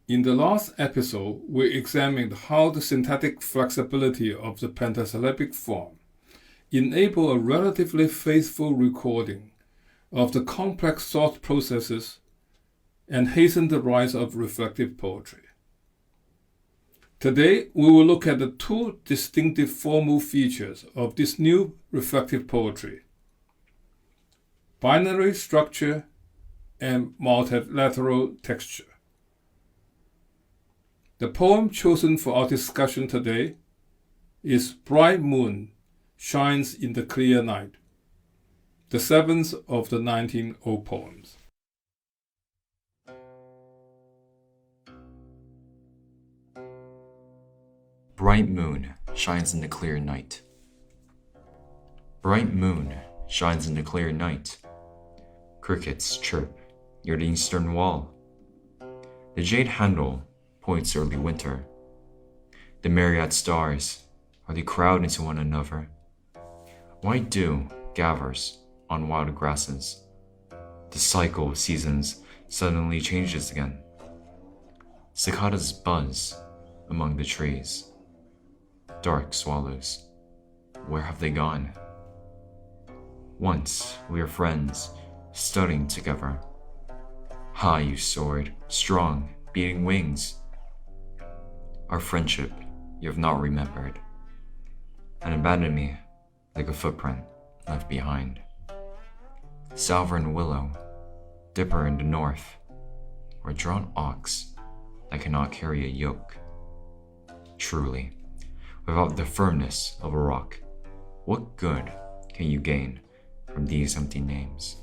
In the last episode, we examined how the syntactic flexibility of the pentasyllabic form enable a relatively faithful recording of the complex thought processes and hasten the rise of reflective poetry. Today, we will look at the two distinctive formal features of this new reflective poetry: binary structure and multilateral texture. The poem chosen for our discussion today is Bright Moon Shines in the Clear Night, the seventh of the 19 O poems. Bright moon shines in the clear night. Bright moon shines in the clear night. Crickets chirp near the eastern wall. The jade handle points early winter. The myriad stars, are they crowd into one another? White dew gathers on wild grasses. The cycle of seasons suddenly changes again. Cicadas buzz among the trees. Dark swallows, where have they gone? Once we were friends, studying together. High you soared, strong, beating wings. Our friendship you have not remembered, and abandoned me like a footprint left behind. Sovereign willow, dipper in the north, or drawn ox that cannot carry a yoke. Truly, without the firmness of a rock, what good can you gain from these empty names?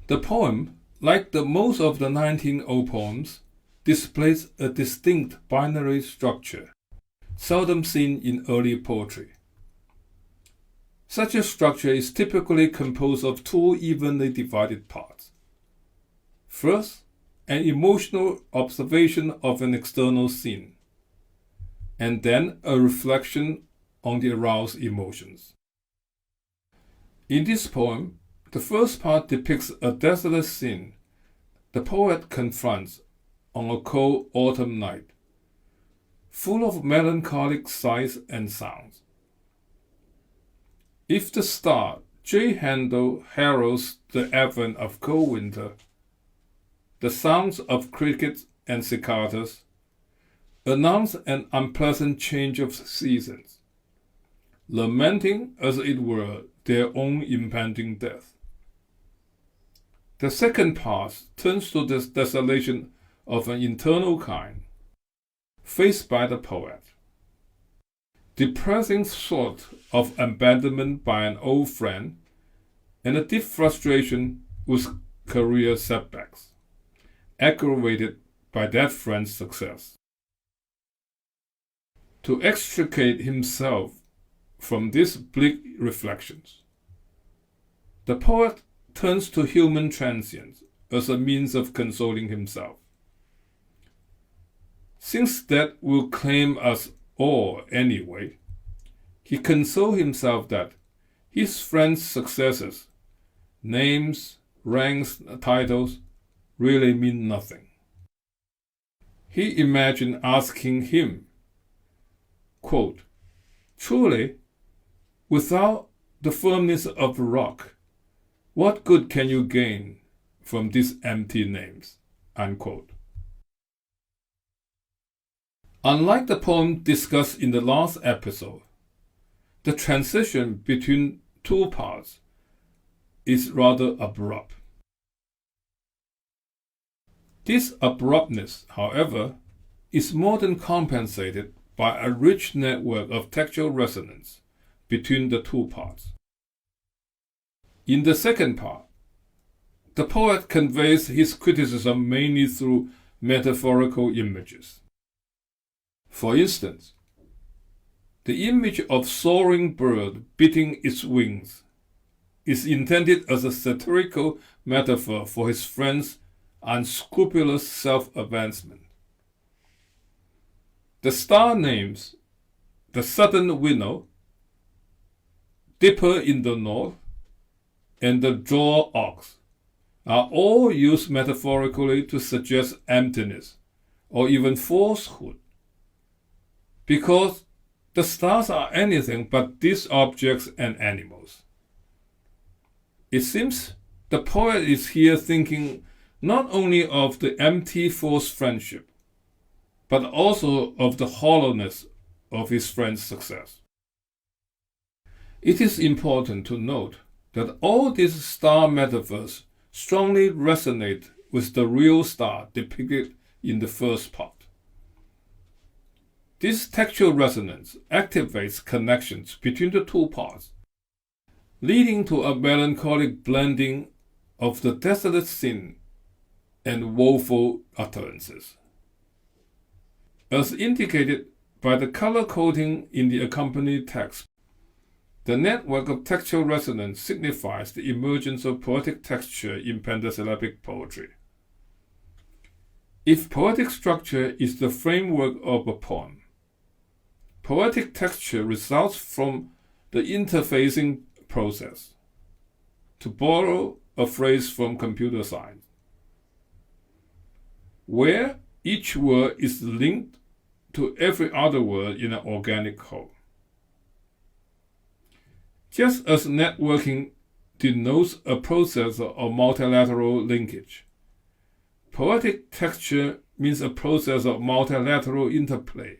The poem, like the most of the 19 O poems, displays a distinct binary structure, seldom seen in early poetry. Such a structure is typically composed of two evenly divided parts. First, an emotional observation of an external scene, and then a reflection on the aroused emotions. In this poem, the first part depicts a desolate scene the poet confronts on a cold autumn night, full of melancholic sights and sounds. If the star J handle heralds the advent of cold winter, the sounds of crickets and cicadas announce an unpleasant change of seasons, lamenting, as it were, their own impending death. The second part turns to the desolation of an internal kind, faced by the poet. Depressing thought of abandonment by an old friend and a deep frustration with career setbacks, aggravated by that friend's success. To extricate himself from these bleak reflections, the poet turns to human transience as a means of consoling himself. Since that will claim us all anyway, he consoles himself that his friend's successes, names, ranks, titles, really mean nothing. He imagined asking him, quote, "Truly, without the firmness of a rock, what good can you gain from these empty names?" Unquote. Unlike the poem discussed in the last episode, the transition between two parts is rather abrupt. This abruptness, however, is more than compensated by a rich network of textual resonance between the two parts. In the second part, the poet conveys his criticism mainly through metaphorical images. For instance, the image of soaring bird beating its wings is intended as a satirical metaphor for his friend's unscrupulous self-advancement. The star names, the southern winnow, dipper in the north, and the draw ox are all used metaphorically to suggest emptiness or even falsehood, because the stars are anything but these objects and animals. It seems the poet is here thinking not only of the empty false friendship, but also of the hollowness of his friend's success. It is important to note that all these star metaphors strongly resonate with the real star depicted in the first part. This textual resonance activates connections between the two parts, leading to a melancholic blending of the desolate scene and woeful utterances. As indicated by the color coding in the accompanying text, the network of textual resonance signifies the emergence of poetic texture in pentasyllabic poetry. If poetic structure is the framework of a poem, poetic texture results from the interfacing process. To borrow a phrase from computer science, where each word is linked to every other word in an organic whole. Just as networking denotes a process of multilateral linkage, poetic texture means a process of multilateral interplay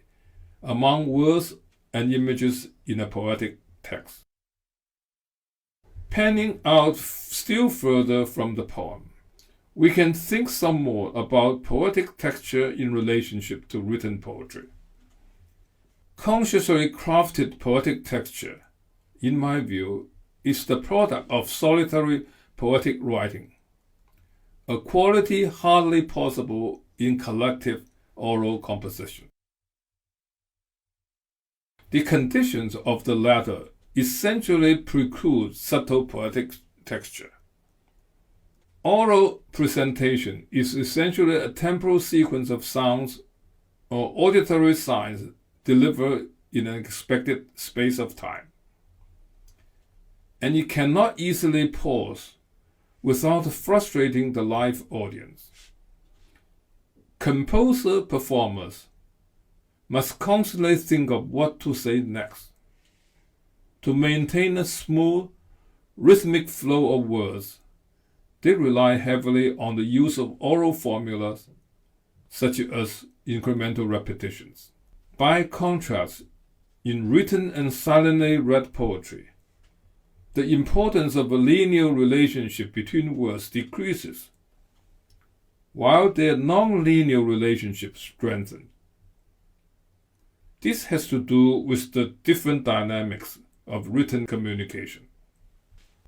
among words and images in a poetic text. Panning out still further from the poem, we can think some more about poetic texture in relationship to written poetry. Consciously crafted poetic texture, in my view, is the product of solitary poetic writing, a quality hardly possible in collective oral composition. The conditions of the latter essentially preclude subtle poetic texture. Oral presentation is essentially a temporal sequence of sounds or auditory signs delivered in an expected space of time, and it cannot easily pause without frustrating the live audience. Composer-performers must constantly think of what to say next. To maintain a smooth, rhythmic flow of words, they rely heavily on the use of oral formulas, such as incremental repetitions. By contrast, in written and silently read poetry, the importance of a linear relationship between words decreases, while their non-linear relationship strengthens. This has to do with the different dynamics of written communication.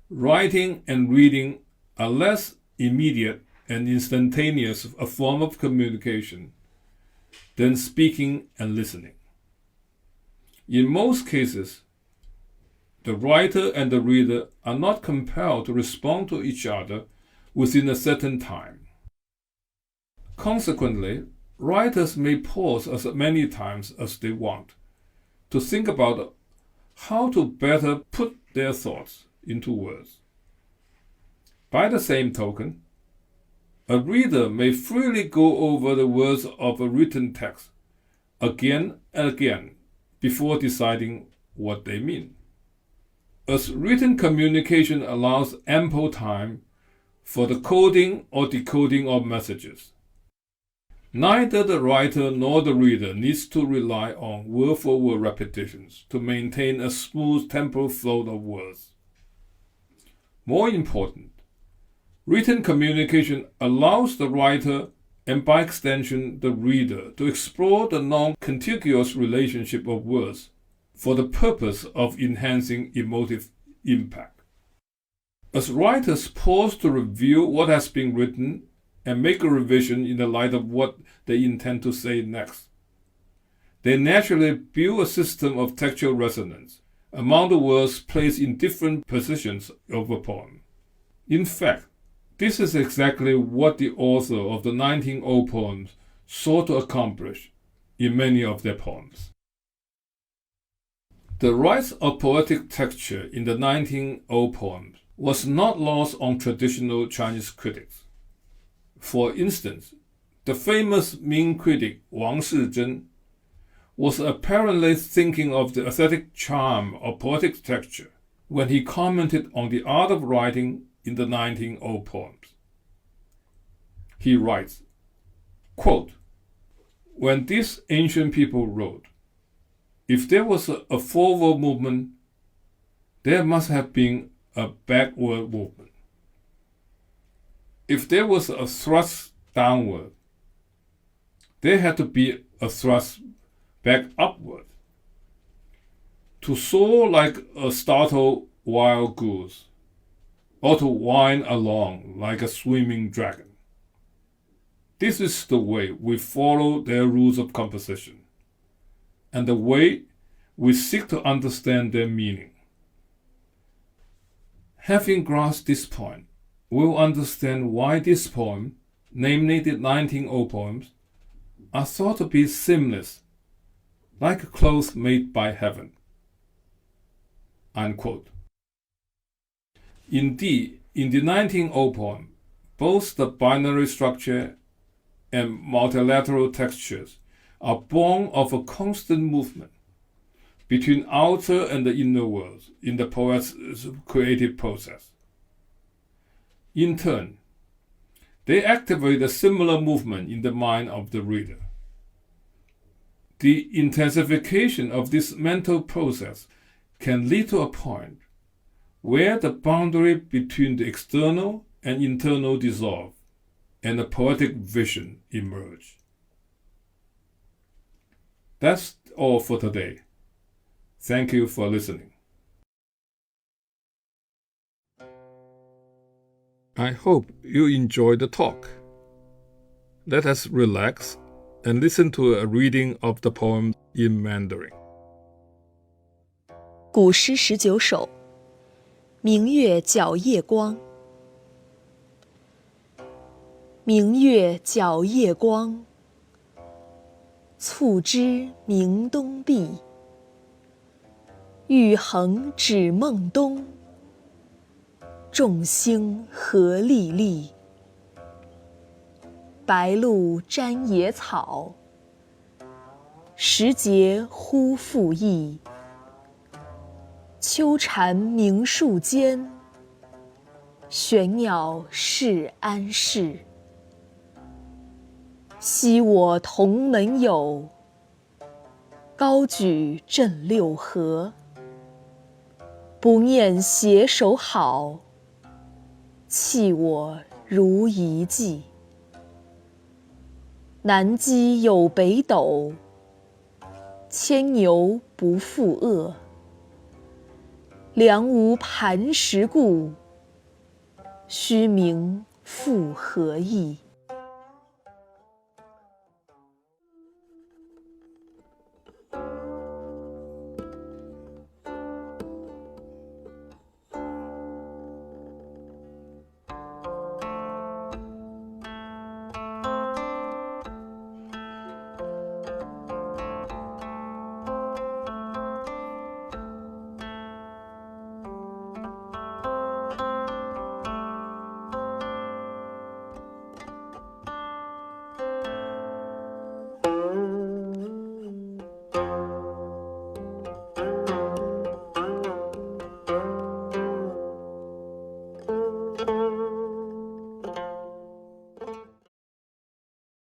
Writing and reading are less immediate and instantaneous a form of communication than speaking and listening. In most cases, the writer and the reader are not compelled to respond to each other within a certain time. Consequently, writers may pause as many times as they want to think about how to better put their thoughts into words. By the same token, a reader may freely go over the words of a written text again and again before deciding what they mean. As written communication allows ample time for the coding or decoding of messages, neither the writer nor the reader needs to rely on word-for-word repetitions to maintain a smooth temporal flow of words. More important, written communication allows the writer and by extension the reader to explore the non-contiguous relationship of words for the purpose of enhancing emotive impact. As writers pause to review what has been written and make a revision in the light of what they intend to say next, they naturally build a system of textual resonance among the words placed in different positions of a poem. In fact, this is exactly what the author of the 1900 poems sought to accomplish in many of their poems. The rise of poetic texture in the 1900 poems was not lost on traditional Chinese critics. For instance, the famous Ming critic Wang Shizhen was apparently thinking of the aesthetic charm of poetic texture when he commented on the art of writing in the 1900 poems. He writes, quote, "When these ancient people wrote, if there was a forward movement, there must have been a backward movement. If there was a thrust downward, there had to be a thrust back upward. To soar like a startled wild goose, or to wind along like a swimming dragon. This is the way we follow their rules of composition, and the way we seek to understand their meaning. Having grasped this point, we'll understand why this poem, namely the 1900 poems, are thought to be seamless, like clothes made by heaven." Unquote. Indeed, in the 1900 poem, both the binary structure and multilateral textures are born of a constant movement between outer and the inner worlds in the poet's creative process. In turn, they activate a similar movement in the mind of the reader. The intensification of this mental process can lead to a point where the boundary between the external and internal dissolve and a poetic vision emerge. That's all for today. Thank you for listening. I hope you enjoyed the talk. Let us relax and listen to a reading of the poem in Mandarin. 古诗19首，明月皎夜光。明月皎夜光，促织鸣东壁。玉衡指孟冬，众星何历历。白露沾野草，时节忽复易。秋蝉鸣树间，玄鸟是安适。昔我同门友，高举振六合。不念携手好，弃我如遗迹。南箕有北斗，牵牛不负恶。梁无磐石固，虚名复何益？